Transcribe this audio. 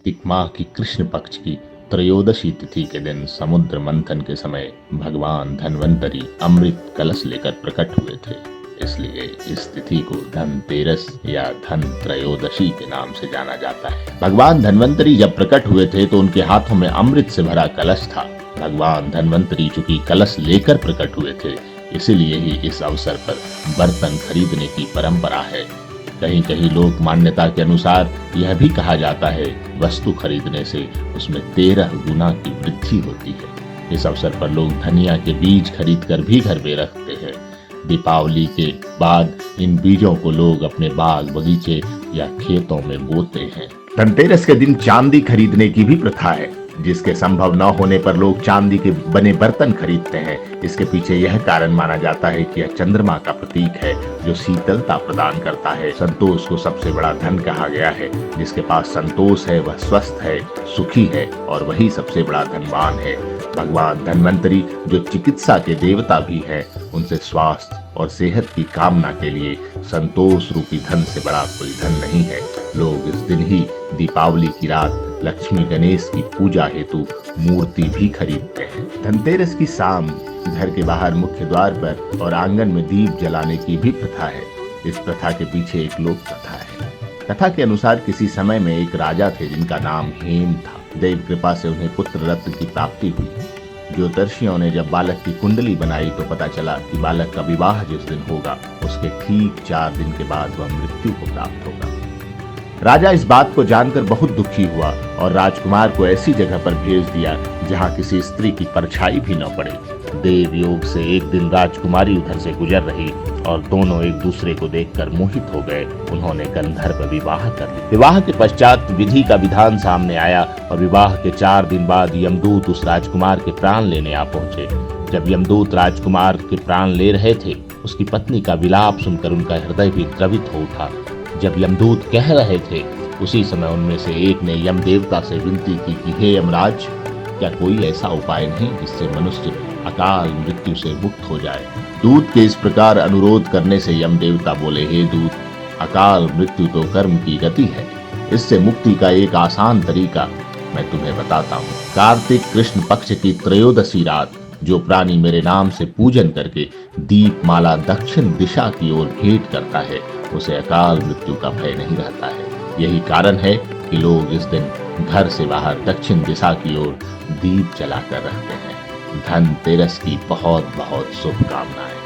कार्तिक माह की कृष्ण पक्ष की त्रयोदशी तिथि के दिन समुद्र मंथन के समय भगवान धन्वंतरी अमृत कलश लेकर प्रकट हुए थे। इसलिए इस तिथि को धनतेरस या धन त्रयोदशी के नाम से जाना जाता है। भगवान धन्वंतरी जब प्रकट हुए थे तो उनके हाथों में अमृत से भरा कलश था। भगवान धन्वंतरी चूंकि कलश लेकर प्रकट हुए थे, इसीलिए ही इस अवसर पर बर्तन खरीदने की परंपरा है। कहीं कहीं लोक मान्यता के अनुसार यह भी कहा जाता है, वस्तु खरीदने से उसमें 13 गुना की वृद्धि होती है। इस अवसर पर लोग धनिया के बीज खरीदकर भी घर में रखते हैं। दीपावली के बाद इन बीजों को लोग अपने बाग बगीचे या खेतों में बोते हैं। धनतेरस के दिन चांदी खरीदने की भी प्रथा है, जिसके संभव न होने पर लोग चांदी के बने बर्तन खरीदते हैं। इसके पीछे यह कारण माना जाता है कि यह चंद्रमा का प्रतीक है, जो शीतलता प्रदान करता है। संतोष को सबसे बड़ा धन कहा गया है। जिसके पास संतोष है वह स्वस्थ है, सुखी है और वही सबसे बड़ा धनवान है। भगवान धन्वंतरी जो चिकित्सा के देवता भी हैं, उनसे स्वास्थ्य और सेहत की कामना के लिए संतोष रूपी धन से बड़ा कोई धन नहीं है। लोग इस दिन ही दीपावली की रात लक्ष्मी गणेश की पूजा हेतु मूर्ति भी खरीदते हैं। धनतेरस की शाम घर के बाहर मुख्य द्वार पर और आंगन में दीप जलाने की भी प्रथा है। इस प्रथा के पीछे एक लोक कथा है। कथा के अनुसार किसी समय में एक राजा थे जिनका नाम हेम था। देव कृपा से उन्हें पुत्र रत्न की प्राप्ति हुई। ज्योतिषियों ने जब बालक की कुंडली बनाई तो पता चला कि बालक का विवाह जिस दिन होगा उसके ठीक 4 दिन के बाद वह मृत्यु को प्राप्त होगा। राजा इस बात को जानकर बहुत दुखी हुआ और राजकुमार को ऐसी जगह पर भेज दिया जहां किसी स्त्री की परछाई भी न पड़े। देव योग से एक दिन राजकुमारी उधर से गुजर रही और दोनों एक दूसरे को देखकर मोहित हो गए। उन्होंने गंधर्व विवाह कर लिया। विवाह के पश्चात विधि का विधान सामने आया और विवाह के 4 दिन बाद यमदूत उस राजकुमार के प्राण लेने आ पहुंचे। जब यमदूत राजकुमार के प्राण ले रहे थे, उसकी पत्नी का विलाप सुनकर उनका हृदय भी द्रवित हो उठा। जब यमदूत कह रहे थे, उसी समय उनमें से एक ने यम देवता से विनती की कि हे यमराज, क्या कोई ऐसा उपाय नहीं जिससे मनुष्य अकाल मृत्यु से मुक्त हो जाए। दूत के इस प्रकार अनुरोध करने से यम देवता बोले, हे दूत, अकाल मृत्यु तो कर्म की गति है। इससे मुक्ति का एक आसान तरीका मैं तुम्हें बताता हूँ। कार्तिक कृष्ण पक्ष की त्रयोदशी रात जो प्राणी मेरे नाम से पूजन करके दीप माला दक्षिण दिशा की ओर भेंट करता है, उसे अकाल मृत्यु का भय नहीं रहता है। यही कारण है कि लोग इस दिन घर से बाहर दक्षिण दिशा की ओर दीप जलाकर रखते हैं। धनतेरस की बहुत बहुत शुभकामनाएं।